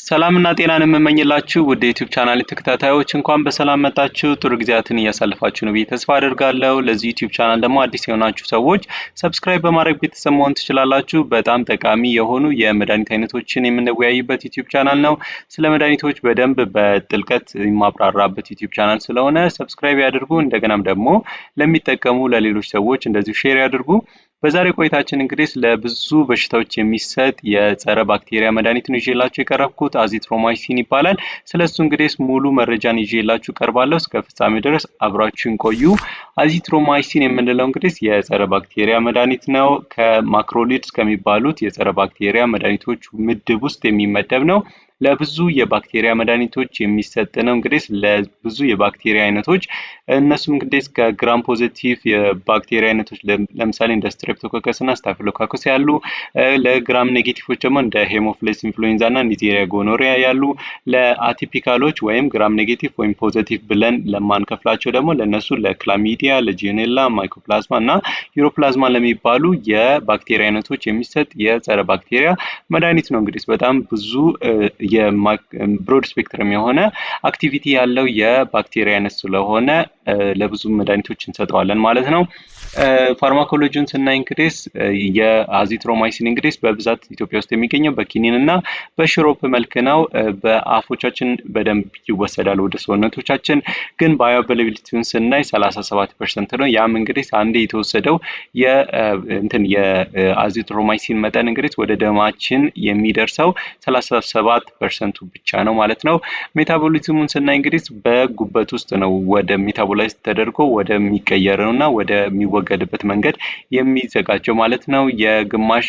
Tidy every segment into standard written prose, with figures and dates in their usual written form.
ሰላምና ጤናን የምመኝላችሁ ውድ የዩቲዩብ ቻናል ተከታታዮች እንኳን በሰላም መጣችሁ። ጥሩ ጊዜያትን እያሳለፋችሁ ነው ብዬ ተስፋ አደርጋለሁ። ለዚህ ዩቲዩብ ቻናል ደግሞ አዲስ የሆናችሁ ሰዎች ሰብስክራይብ በማድረግ ቤተሰብ መሆን ትችላላችሁ። በጣም ጠቃሚ የሆኑ የመድኃኒት አይነቶችን የምንወያይበት ዩቲዩብ ቻናል ነው። ስለ መድኃኒቶች በደንብ በጥልቀት የማብራራበት ዩቲዩብ ቻናል ስለሆነ ሰብስክራይብ ያድርጉ። እንደገናም ደግሞ ለሚጠቀሙ ለሌሎች ሰዎች እንደዚሁ ሼር ያድርጉ። በዛሬ ቆይታችን እንግዲህ ለብዙ በሽታዎች የሚሰጥ የጸረ ባክቴሪያ መድኃኒት ነው ይዤላችሁ የቀረብኩት አዚትሮማይሲን ይባላል። ስለሱ እንግዲህ ሙሉ መረጃን ይዤላችሁ ቀርባለሁ። እስከ ፍጻሜ ድረስ አብራችሁን ቆዩ። አዚትሮማይሲን የምንለው እንግዲህ የጸረ ባክቴሪያ መድኃኒት ነው። ከማክሮሊድስ ከሚባሉት የጸረ ባክቴሪያ መድኃኒቶች ምድብ ውስጥ የሚመደብ ነው። ለብዙ የባክቴሪያ መድኃኒቶች የሚሰጥ ነው። እንግዲህ ለብዙ የባክቴሪያ አይነቶች እነሱም እንግዲህ ከግራም ፖዚቲቭ የባክቴሪያ አይነቶች ለምሳሌ እንደ ስትሬፕቶኮከስ እና ስታፊሎኮከስ ያሉ፣ ለግራም ኔጌቲቮች ደግሞ እንደ ሄሞፊለስ ኢንፍሉዌንዛ እና ኒዜሪያ ጎኖሪያ ያሉ፣ ለአቲፒካሎች ወይም ግራም ኔጌቲቭ ወይም ፖዚቲቭ ብለን ለማንከፍላቸው ደግሞ ለነሱ ለክላሚዲያ፣ ለጂኔላ፣ ማይኮፕላዝማ እና ዩሮፕላዝማ ለሚባሉ የባክቴሪያ አይነቶች የሚሰጥ የጸረ ባክቴሪያ መድኃኒት ነው። እንግዲህ በጣም ብዙ የብሮድ ስፔክትረም የሆነ አክቲቪቲ ያለው የባክቴሪያ አይነት ስለሆነ ለብዙ መድኃኒቶች እንሰጠዋለን ማለት ነው። ፋርማኮሎጂውን ስናይ እንግዲህ የአዚትሮማይሲን እንግዲህ በብዛት ኢትዮጵያ ውስጥ የሚገኘው በኪኒን እና በሽሮፕ መልክ ነው። በአፎቻችን በደንብ ይወሰዳል ወደ ሰውነቶቻችን። ግን ባዮአቬይላቢሊቲውን ስናይ 37% ነው። ያም እንግዲህ አንዴ የተወሰደው የአዚትሮማይሲን መጠን እንግዲህ ወደ ደማችን የሚደርሰው 37% ብቻ ነው ማለት ነው። ሜታቦሊዝሙን ስናይ እንግዲህ በጉበት ውስጥ ነው ወደ ሜታቦላይዝ ተደርጎ ወደሚቀየረውና ወደሚወገድበት መንገድ የሚዘጋጀው ማለት ነው። የግማሽ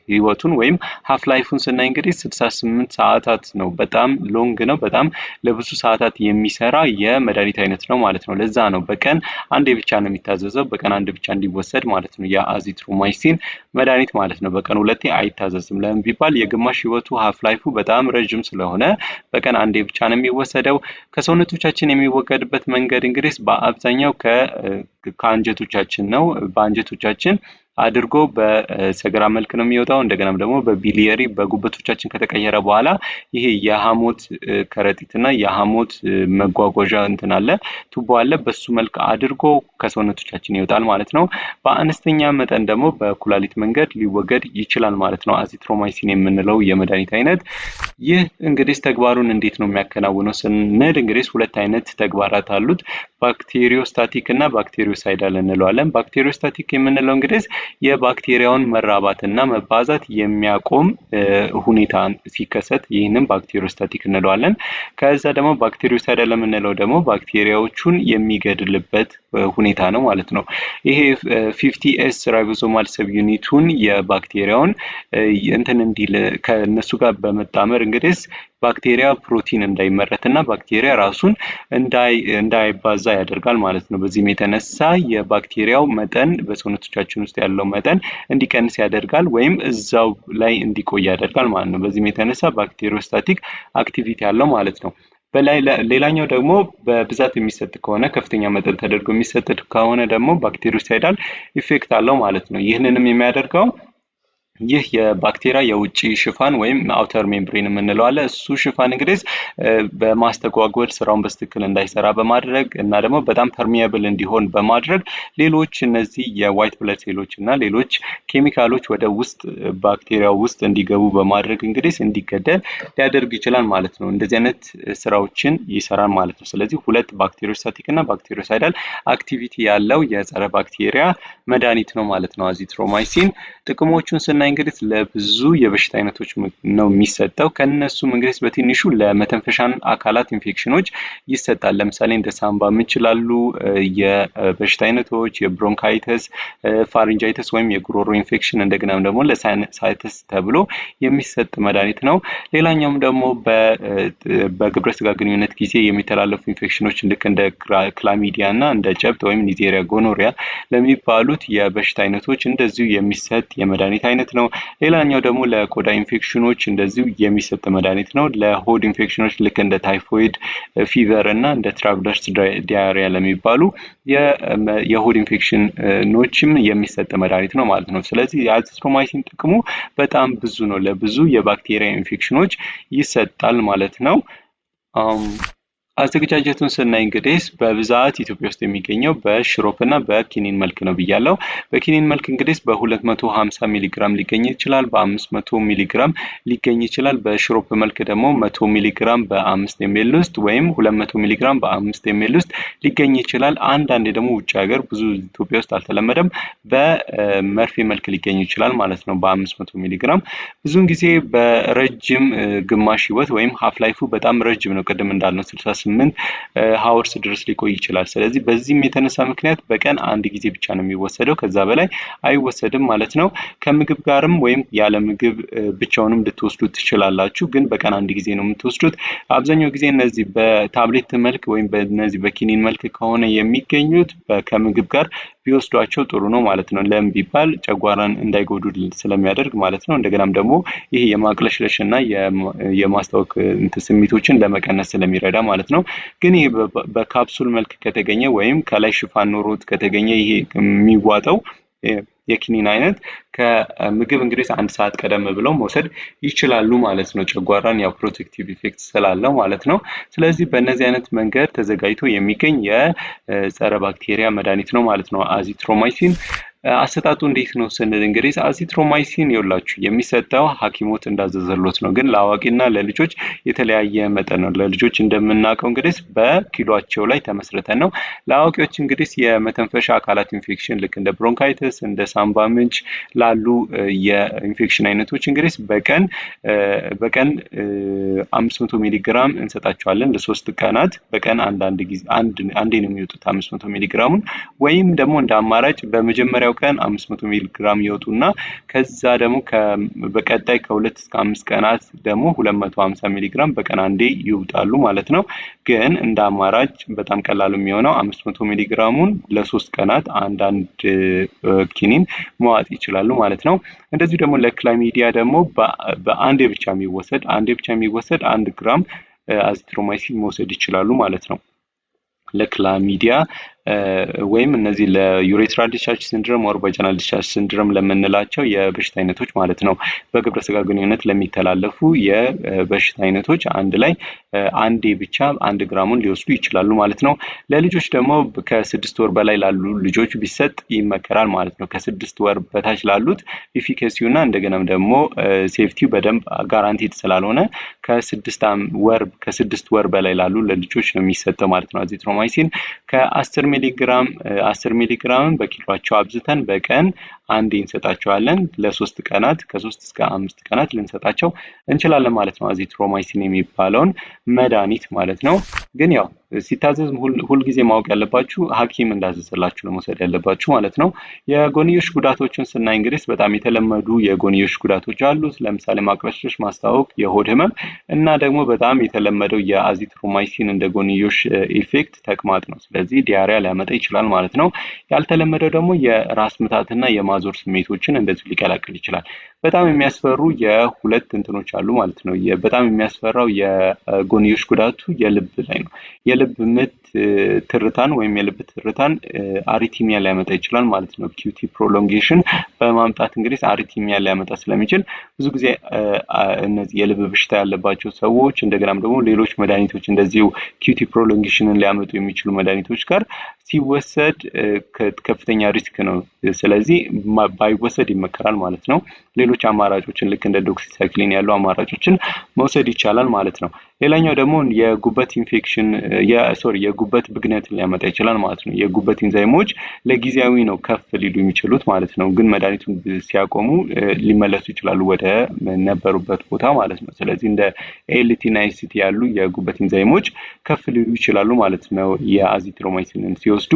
ህይወቱን ወይም ሃፍ ላይፉን ስናይ እንግዲህ 68 ሰዓታት ነው። በጣም ሎንግ ነው። በጣም ለብዙ ሰዓታት የሚሰራ የመድኃኒት አይነት ነው ማለት ነው። ለዛ ነው በቀን አንዴ ብቻ ነው የሚታዘዘው፣ በቀን አንድ ብቻ እንዲወሰድ ማለት ነው የአዚትሮማይሲን መድኃኒት ማለት ነው። በቀን ሁለቴ አይታዘዝም። ለምን ቢባል የግማሽ ህይወቱ ሃፍ ላይፉ በጣም ረጅም ስለሆነ በቀን አንዴ ብቻ ነው የሚወሰደው። ከሰውነቶቻችን የሚወገድበት መንገድ እንግዲህ በአብዛኛው ከአንጀቶቻችን ነው። በአንጀቶቻችን አድርጎ በሰገራ መልክ ነው የሚወጣው። እንደገናም ደግሞ በቢሊየሪ በጉበቶቻችን ከተቀየረ በኋላ ይሄ የሐሞት ከረጢትና የሐሞት መጓጓዣ አለ ቱቦ አለ። በሱ መልክ አድርጎ ከሰውነቶቻችን ይወጣል ማለት ነው። በአነስተኛ መጠን ደግሞ በኩላሊት መንገድ ሊወገድ ይችላል ማለት ነው አዚትሮማይሲን የምንለው የመድኃኒት አይነት። ይህ እንግዲህ ተግባሩን እንዴት ነው የሚያከናውነው ስንል እንግዲህ ሁለት አይነት ተግባራት አሉት። ባክቴሪዮስታቲክ እና ባክቴሪዮሳይዳል እንለዋለን። ባክቴሪዮስታቲክ የምንለው እንግዲህ የባክቴሪያውን መራባትና መባዛት የሚያቆም ሁኔታ ሲከሰት ይህንን ባክቴሪዮስታቲክ እንለዋለን። ከዛ ደግሞ ባክቴሪዮሳይዳል የምንለው ደግሞ ባክቴሪያዎቹን የሚገድልበት ሁኔታ ነው ማለት ነው። ይሄ 50S ራይቦሶማል ሰብ ዩኒቱን የባክቴሪያውን እንዲል ከነሱ ጋር በመጣመር እንግዲህ ባክቴሪያ ፕሮቲን እንዳይመረትና ባክቴሪያ ራሱን እንዳይባዛ ያደርጋል ማለት ነው። በዚህም የተነሳ የባክቴሪያው መጠን በሰውነቶቻችን ውስጥ ያለው መጠን እንዲቀንስ ያደርጋል ወይም እዛው ላይ እንዲቆይ ያደርጋል ማለት ነው። በዚህም የተነሳ ባክቴሪዮስታቲክ አክቲቪቲ ያለው ማለት ነው። ሌላኛው ደግሞ በብዛት የሚሰጥ ከሆነ ከፍተኛ መጠን ተደርጎ የሚሰጥ ከሆነ ደግሞ ባክቴሪዮሳይዳል ኢፌክት አለው ማለት ነው። ይህንንም የሚያደርገው ይህ የባክቴሪያ የውጪ ሽፋን ወይም አውተር ሜምብሬን የምንለው አለ። እሱ ሽፋን እንግዲህ በማስተጓጎል ስራውን በትክክል እንዳይሰራ በማድረግ እና ደግሞ በጣም ፐርሚያብል እንዲሆን በማድረግ ሌሎች እነዚህ የዋይት ብለድ ሴሎች እና ሌሎች ኬሚካሎች ወደ ውስጥ ባክቴሪያው ውስጥ እንዲገቡ በማድረግ እንግዲህ እንዲገደል ሊያደርግ ይችላል ማለት ነው። እንደዚህ አይነት ስራዎችን ይሰራል ማለት ነው። ስለዚህ ሁለት ባክቴሪዮስታቲክ እና ባክቴሪዮሳይዳል አክቲቪቲ ያለው የጸረ ባክቴሪያ መድኃኒት ነው ማለት ነው አዚትሮማይሲን። ጥቅሞቹን ስናይ እንግዲህ ለብዙ የበሽታ አይነቶች ነው የሚሰጠው። ከነሱም እንግዲህ በትንሹ ለመተንፈሻ አካላት ኢንፌክሽኖች ይሰጣል። ለምሳሌ እንደ ሳምባ ምች ላሉ የበሽታ አይነቶች የብሮንካይተስ፣ ፋሪንጃይተስ ወይም የጉሮሮ ኢንፌክሽን እንደገናም ደግሞ ለሳይነሳይተስ ተብሎ የሚሰጥ መድኃኒት ነው። ሌላኛውም ደግሞ በግብረ ስጋ ግንኙነት ጊዜ የሚተላለፉ ኢንፌክሽኖች ልክ እንደ ክላሚዲያ እና እንደ ጨብጥ ወይም ኒዜሪያ ጎኖሪያ ለሚባሉት የበሽታ አይነቶች እንደዚሁ የሚሰጥ የመድኃኒት አይነት ነው። ሌላኛው ደግሞ ለቆዳ ኢንፌክሽኖች እንደዚሁ የሚሰጥ መድኃኒት ነው። ለሆድ ኢንፌክሽኖች ልክ እንደ ታይፎይድ ፊቨር እና እንደ ትራቭለርስ ዲያሪያ ለሚባሉ የሆድ ኢንፌክሽኖችም የሚሰጥ መድኃኒት ነው ማለት ነው። ስለዚህ የአዚትሮማይሲን ጥቅሙ በጣም ብዙ ነው። ለብዙ የባክቴሪያ ኢንፌክሽኖች ይሰጣል ማለት ነው። አዘገጃጀቱን ስናይ እንግዲህ በብዛት ኢትዮጵያ ውስጥ የሚገኘው በሽሮፕ እና በኪኒን መልክ ነው ብያለሁ። በኪኒን መልክ እንግዲህ በ250 ሚሊግራም ሊገኝ ይችላል፣ በ500 ሚሊግራም ሊገኝ ይችላል። በሽሮፕ መልክ ደግሞ 100 ሚሊግራም በ5 ኤምኤል ውስጥ ወይም 200 ሚሊግራም በ5 ኤምኤል ውስጥ ሊገኝ ይችላል። አንዳንዴ ደግሞ ውጭ ሀገር ብዙ ኢትዮጵያ ውስጥ አልተለመደም፣ በመርፌ መልክ ሊገኝ ይችላል ማለት ነው በ500 ሚሊግራም። ብዙውን ጊዜ በረጅም ግማሽ ህይወት ወይም ሃፍ ላይፉ በጣም ረጅም ነው። ቅድም እንዳልነው 68 ሃወርስ ድረስ ሊቆይ ይችላል። ስለዚህ በዚህም የተነሳ ምክንያት በቀን አንድ ጊዜ ብቻ ነው የሚወሰደው፣ ከዛ በላይ አይወሰድም ማለት ነው። ከምግብ ጋርም ወይም ያለ ምግብ ብቻውንም ልትወስዱት ትችላላችሁ፣ ግን በቀን አንድ ጊዜ ነው የምትወስዱት። አብዛኛው ጊዜ እነዚህ በታብሌት መልክ ወይም በእነዚህ በኪኒን መልክ ከሆነ የሚገኙት ከምግብ ጋር ቢወስዷቸው ጥሩ ነው ማለት ነው። ለምን ቢባል ጨጓራን እንዳይጎዱ ስለሚያደርግ ማለት ነው። እንደገናም ደግሞ ይሄ የማቅለሽለሽ እና የማስታወክ ስሜቶችን ለመቀነስ ስለሚረዳ ማለት ነው። ግን ይሄ በካፕሱል መልክ ከተገኘ ወይም ከላይ ሽፋን ኖሮት ከተገኘ ይሄ የሚዋጠው የኪኒን አይነት ከምግብ እንግዲህ 1 ሰዓት ቀደም ብለው መውሰድ ይችላሉ ማለት ነው። ጨጓራን ያው ፕሮቴክቲቭ ኢፌክት ስላለው ማለት ነው። ስለዚህ በእነዚህ አይነት መንገድ ተዘጋጅቶ የሚገኝ የጸረ ባክቴሪያ መድኃኒት ነው ማለት ነው አዚትሮማይሲን። አሰጣጡ እንዴት ነው ስንል እንግዲህ አዚትሮማይሲን ይኸውላችሁ የሚሰጠው ሐኪሞት እንዳዘዘሎት ነው። ግን ለአዋቂና ለልጆች የተለያየ መጠን ነው። ለልጆች እንደምናውቀው እንግዲህ በኪሎአቸው ላይ ተመስርተን ነው። ለአዋቂዎች እንግዲህ የመተንፈሻ አካላት ኢንፌክሽን ልክ እንደ ብሮንካይተስ እንደ ሳምባ ምንጭ ላሉ የኢንፌክሽን አይነቶች እንግዲህ በቀን 500 ሚሊግራም እንሰጣቸዋለን ለ3 ቀናት። በቀን አንዴ ነው የሚወጡት 500 ሚሊግራሙን። ወይም ደግሞ እንደ አማራጭ በመጀመሪያው ቀን 500 ሚሊግራም ይወጡና ከዛ ደግሞ በቀጣይ ከ2 እስከ 5 ቀናት ደግሞ 250 ሚሊግራም በቀን አንዴ ይውጣሉ ማለት ነው። ግን እንደ አማራጭ በጣም ቀላል የሚሆነው 500 ሚሊግራሙን ለ3 ቀናት አንዳንድ ኪኒን መዋጥ ይችላሉ ማለት ነው። እንደዚሁ ደግሞ ለክላሚዲያ ደግሞ በአንዴ ብቻ የሚወሰድ 1 ግራም አዚትሮማይሲን መውሰድ ይችላሉ ማለት ነው። ለክላሚዲያ ወይም እነዚህ ለዩሬትራል ዲስቻርጅ ሲንድሮም ወር ቫጂናል ዲስቻርጅ ሲንድሮም ለምንላቸው የበሽታ አይነቶች ማለት ነው፣ በግብረ ስጋ ግንኙነት ለሚተላለፉ የበሽታ አይነቶች አንድ ላይ አንዴ ብቻ 1 ግራሙን ሊወስዱ ይችላሉ ማለት ነው። ለልጆች ደግሞ ከ6 ወር በላይ ላሉ ልጆች ቢሰጥ ይመከራል ማለት ነው። ከ6 ወር በታች ላሉት ኢፊካሲውና እንደገናም ደግሞ ሴፍቲው በደንብ ጋራንቲድ ስላልሆነ ከ6 ወር በላይ ላሉ ለልጆች ነው የሚሰጠው ማለት ነው። አዚትሮማይሲን ከ10 ሚሊግራም በኪሎአቸው አብዝተን በቀን አንዴ እንሰጣቸዋለን። ለ3 ቀናት ከ3 እስከ 5 ቀናት ልንሰጣቸው እንችላለን ማለት ነው። አዚትሮማይሲን የሚባለውን መድኃኒት ማለት ነው። ግን ያው ሲታዘዝ ሁልጊዜ ማወቅ ያለባችሁ ሐኪም እንዳዘዘላችሁ ለመውሰድ ያለባችሁ ማለት ነው። የጎንዮሽ ጉዳቶችን ስናይ እንግዲህ በጣም የተለመዱ የጎንዮሽ ጉዳቶች አሉት። ለምሳሌ ማቅለሽለሽ፣ ማስታወክ፣ የሆድ ህመም እና ደግሞ በጣም የተለመደው የአዚትሮማይሲን እንደ ጎንዮሽ ኢፌክት ተቅማጥ ነው። ስለዚህ ዲያሪያ ሊያመጣ ይችላል ማለት ነው። ያልተለመደው ደግሞ የራስ ምታትና የማዞር ስሜቶችን እንደዚሁ ሊቀላቅል ይችላል። በጣም የሚያስፈሩ የሁለት እንትኖች አሉ ማለት ነው። በጣም የሚያስፈራው የጎንዮሽ ጉዳቱ የልብ ላይ ነው። የልብ ምት ትርታን ወይም የልብ ትርታን አሪቲሚያ ሊያመጣ ይችላል ማለት ነው። ኪዩቲ ፕሮሎንጌሽን በማምጣት እንግዲህ አሪቲሚያ ሊያመጣ ስለሚችል ብዙ ጊዜ እነዚህ የልብ በሽታ ያለባቸው ሰዎች እንደገናም ደግሞ ሌሎች መድኃኒቶች እንደዚሁ ኪዩቲ ፕሮሎንጌሽንን ሊያመጡ የሚችሉ መድኃኒቶች ጋር ሲወሰድ ከፍተኛ ሪስክ ነው። ስለዚህ ባይወሰድ ይመከራል ማለት ነው። ሌሎች አማራጮችን ልክ እንደ ዶክሲሳይክሊን ያሉ አማራጮችን መውሰድ ይቻላል ማለት ነው። ሌላኛው ደግሞ የጉበት ኢንፌክሽን የጉበት ብግነትን ሊያመጣ ይችላል ማለት ነው። የጉበት ኢንዛይሞች ለጊዜያዊ ነው ከፍ ሊሉ የሚችሉት ማለት ነው። ግን መድኃኒቱን ሲያቆሙ ሊመለሱ ይችላሉ ወደ ነበሩበት ቦታ ማለት ነው። ስለዚህ እንደ ኤልቲ እና ኤስቲ ያሉ የጉበት ኢንዛይሞች ከፍ ሊሉ ይችላሉ ማለት ነው የአዚትሮማይሲንን ሲወስዱ።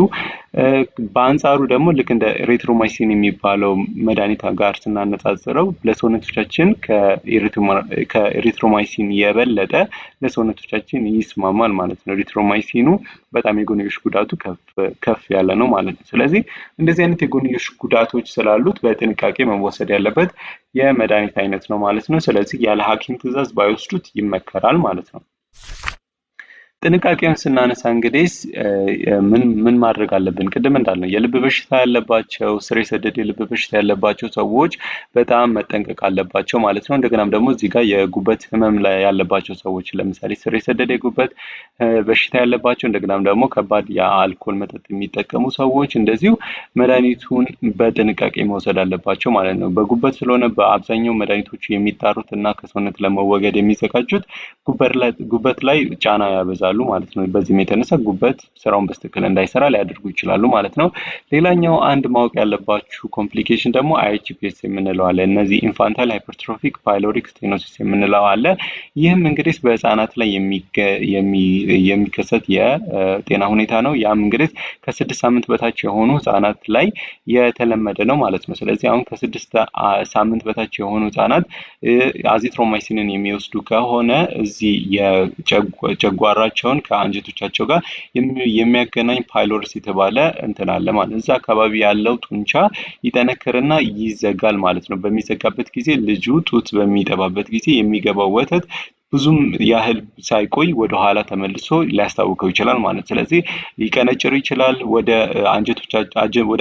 በአንጻሩ ደግሞ ልክ እንደ ኤሪትሮማይሲን የሚባለው መድኃኒት ጋር ስናነጻጽረው ለሰውነቶቻችን ከኤሪትሮማይሲን የበለጠ ለሰውነቶቻችን ይስማማል ማለት ነው። ኤሪትሮማይሲኑ በጣም የጎንዮሽ ጉዳቱ ከፍ ያለ ነው ማለት ነው። ስለዚህ እንደዚህ አይነት የጎንዮሽ ጉዳቶች ስላሉት በጥንቃቄ መወሰድ ያለበት የመድኃኒት አይነት ነው ማለት ነው። ስለዚህ ያለ ሐኪም ትዕዛዝ ባይወስዱት ይመከራል ማለት ነው። ጥንቃቄውን ስናነሳ እንግዲህ ምን ማድረግ አለብን? ቅድም እንዳልነው የልብ በሽታ ያለባቸው ስር የሰደደ የልብ በሽታ ያለባቸው ሰዎች በጣም መጠንቀቅ አለባቸው ማለት ነው። እንደገናም ደግሞ እዚህ ጋር የጉበት ህመም ላይ ያለባቸው ሰዎች ለምሳሌ ስር የሰደደ የጉበት በሽታ ያለባቸው እንደገናም ደግሞ ከባድ የአልኮል መጠጥ የሚጠቀሙ ሰዎች እንደዚሁ መድኃኒቱን በጥንቃቄ መውሰድ አለባቸው ማለት ነው። በጉበት ስለሆነ በአብዛኛው መድኃኒቶቹ የሚጣሩት እና ከሰውነት ለመወገድ የሚዘጋጁት ጉበት ላይ ጫና ያበዛሉ ማለት ነው። በዚህም የተነሳ ጉበት ስራውን በትክክል እንዳይሰራ ሊያደርጉ ይችላሉ ማለት ነው። ሌላኛው አንድ ማወቅ ያለባችሁ ኮምፕሊኬሽን ደግሞ አይኤችፒኤስ የምንለው አለ። እነዚህ ኢንፋንታይል ሃይፐርትሮፊክ ፓይሎሪክ ስቴኖሲስ የምንለው አለ። ይህም እንግዲህ በህፃናት ላይ የሚከሰት የጤና ሁኔታ ነው። ያም እንግዲህ ከ6 ሳምንት በታች የሆኑ ህፃናት ላይ የተለመደ ነው ማለት ነው። ስለዚህ አሁን ከ6 ሳምንት በታች የሆኑ ህፃናት አዚትሮማይሲንን የሚወስዱ ከሆነ እዚህ የጨጓራቸውን ከአንጀቶቻቸው ጋር የሚያገናኝ ፓይሎሪስ የተባለ እንትን አለ ማለት ነው። እዛ አካባቢ ያለው ጡንቻ ይጠነክርና ይዘጋል ማለት ነው። በሚዘጋበት ጊዜ ልጁ ጡት በሚጠባበት ጊዜ የሚገባው ወተት ብዙም ያህል ሳይቆይ ወደ ኋላ ተመልሶ ሊያስታውከው ይችላል ማለት ነው። ስለዚህ ሊቀነጭር ይችላል ወደ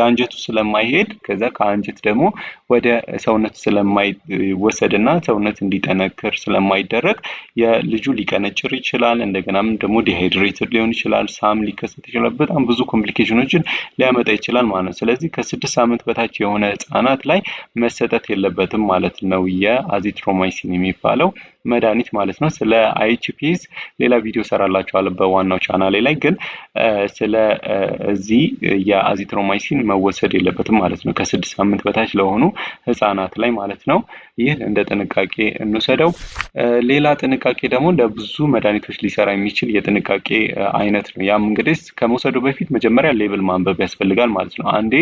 አንጀቱ ስለማይሄድ ከዛ ከአንጀት ደግሞ ወደ ሰውነት ስለማይወሰድና ሰውነት እንዲጠነክር ስለማይደረግ የልጁ ሊቀነጭር ይችላል። እንደገናም ደግሞ ዲሃይድሬትድ ሊሆን ይችላል። ሳም ሊከሰት ይችላል። በጣም ብዙ ኮምፕሊኬሽኖችን ሊያመጣ ይችላል ማለት ነው። ስለዚህ ከ6 ሳምንት በታች የሆነ ህፃናት ላይ መሰጠት የለበትም ማለት ነው የአዚትሮማይሲን የሚባለው መድኃኒት ማለት ነው። ስለ አይኤችፒኤስ ሌላ ቪዲዮ ሰራላችኋለሁ በዋናው ቻናሌ ላይ። ግን ስለ እዚህ የአዚትሮማይሲን መወሰድ የለበትም ማለት ነው ከ6 ሳምንት በታች ለሆኑ ህፃናት ላይ ማለት ነው። ይህን እንደ ጥንቃቄ እንውሰደው። ሌላ ጥንቃቄ ደግሞ ለብዙ መድኃኒቶች ሊሰራ የሚችል የጥንቃቄ አይነት ነው። ያም እንግዲህ ከመውሰዱ በፊት መጀመሪያ ሌብል ማንበብ ያስፈልጋል ማለት ነው። አንዴ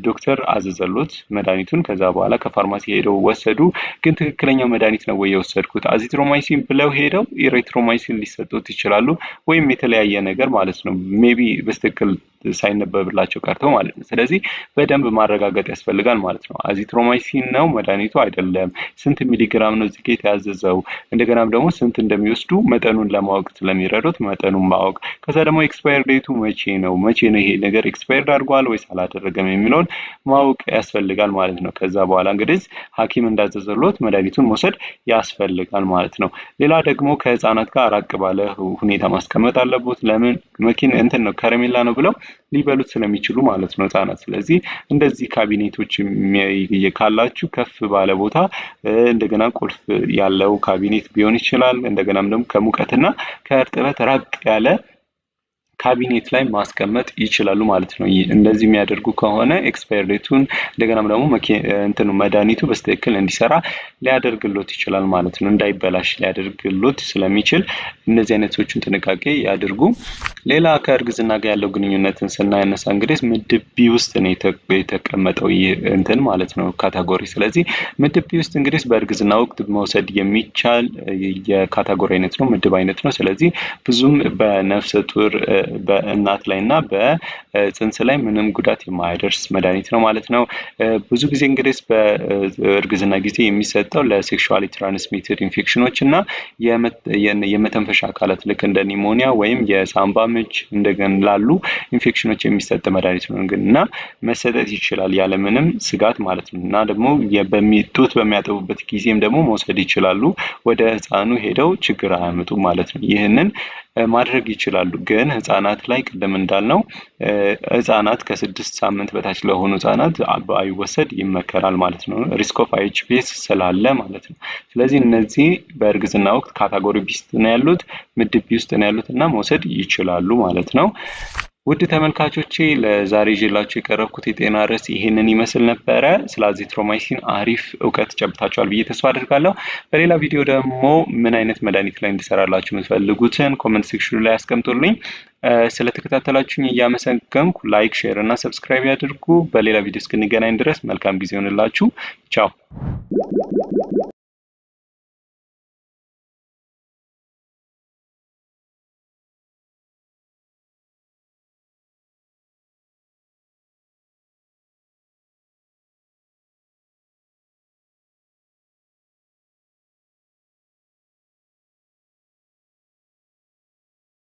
ዶክተር አዘዘሎት መድኃኒቱን ከዛ በኋላ ከፋርማሲ ሄደው ወሰዱ። ግን ትክክለኛው መድኃኒት ነው ወይ የወሰዱት አዚትሮማይሲን ብለው ሄደው ኤሪትሮማይሲን ሊሰጡት ይችላሉ፣ ወይም የተለያየ ነገር ማለት ነው። ሜቢ በትክክል ሳይነበብላቸው ቀርተው ማለት ነው። ስለዚህ በደንብ ማረጋገጥ ያስፈልጋል ማለት ነው። አዚትሮማይሲን ነው መድኃኒቱ አይደለም፣ ስንት ሚሊግራም ነው እዚህ ጋር የተያዘዘው፣ እንደገናም ደግሞ ስንት እንደሚወስዱ መጠኑን ለማወቅ ስለሚረዱት መጠኑን ማወቅ፣ ከዛ ደግሞ ኤክስፓየር ዴቱ መቼ ነው ይሄ ነገር ኤክስፓየርድ አድርጓል ወይስ አላደረገም የሚለውን ማወቅ ያስፈልጋል ማለት ነው። ከዛ በኋላ እንግዲህ ሐኪም እንዳዘዘሎት መድኃኒቱን መውሰድ ያስፈልጋል ማለት ነው። ሌላ ደግሞ ከህፃናት ጋር ራቅ ባለ ሁኔታ ማስቀመጥ አለበት። ለምን ነው ከረሜላ ነው ብለው ሊበሉት ስለሚችሉ ማለት ነው ህፃናት። ስለዚህ እንደዚህ ካቢኔቶች ካላችሁ ከፍ ባለ ቦታ እንደገና ቁልፍ ያለው ካቢኔት ቢሆን ይችላል። እንደገናም ደግሞ ከሙቀትና ከእርጥበት ራቅ ያለ ካቢኔት ላይ ማስቀመጥ ይችላሉ ማለት ነው። እንደዚህ የሚያደርጉ ከሆነ ኤክስፓየር ዴቱን እንደገናም ደግሞ መድኃኒቱ በትክክል እንዲሰራ ሊያደርግሎት ይችላል ማለት ነው። እንዳይበላሽ ሊያደርግሎት ስለሚችል እነዚህ አይነቶቹን ጥንቃቄ ያድርጉ። ሌላ ከእርግዝና ጋር ያለው ግንኙነትን ስናነሳ እንግዲህ ምድብ ቢ ውስጥ ነው የተቀመጠው ይህ ማለት ነው ካታጎሪ። ስለዚህ ምድብ ቢ ውስጥ እንግዲህ በእርግዝና ወቅት መውሰድ የሚቻል የካታጎሪ አይነት ነው፣ ምድብ አይነት ነው። ስለዚህ ብዙም በነፍሰ ጡር በእናት ላይ እና በጽንስ ላይ ምንም ጉዳት የማያደርስ መድኃኒት ነው ማለት ነው። ብዙ ጊዜ እንግዲህ በእርግዝና ጊዜ የሚሰጠው ለሴክሹዋሊ ትራንስሚትድ ኢንፌክሽኖች እና የመተንፈሻ አካላት ልክ እንደ ኒሞኒያ ወይም የሳምባ ምች እንደገና ላሉ ኢንፌክሽኖች የሚሰጥ መድኃኒት ነው እና መሰጠት ይችላል ያለምንም ስጋት ማለት ነው። እና ደግሞ ጡት በሚያጠቡበት ጊዜም ደግሞ መውሰድ ይችላሉ። ወደ ህፃኑ ሄደው ችግር አያመጡም ማለት ነው። ይህንን ማድረግ ይችላሉ። ግን ህፃናት ላይ ቅድም እንዳልነው ህፃናት ከ6 ሳምንት በታች ለሆኑ ህፃናት ባይወሰድ ይመከራል ማለት ነው። ሪስክ ኦፍ አይኤችፒኤስ ስላለ ማለት ነው። ስለዚህ እነዚህ በእርግዝና ወቅት ካታጎሪ ቢ ውስጥ ነው ያሉት፣ ምድብ ቢ ውስጥ ነው ያሉት እና መውሰድ ይችላሉ ማለት ነው። ውድ ተመልካቾቼ ለዛሬ ይዤላችሁ የቀረብኩት የጤና ርዕስ ይሄንን ይመስል ነበረ። ስለ አዚትሮማይሲን አሪፍ እውቀት ጨብጣችኋል ብዬ ተስፋ አድርጋለሁ። በሌላ ቪዲዮ ደግሞ ምን አይነት መድኃኒት ላይ እንድሰራላችሁ የምትፈልጉትን ኮሜንት ሴክሽኑ ላይ አስቀምጡልኝ። ስለተከታተላችሁኝ እያመሰገንኩ ላይክ፣ ሼር እና ሰብስክራይብ ያድርጉ። በሌላ ቪዲዮ እስክንገናኝ ድረስ መልካም ጊዜ ይሁንላችሁ። ቻው።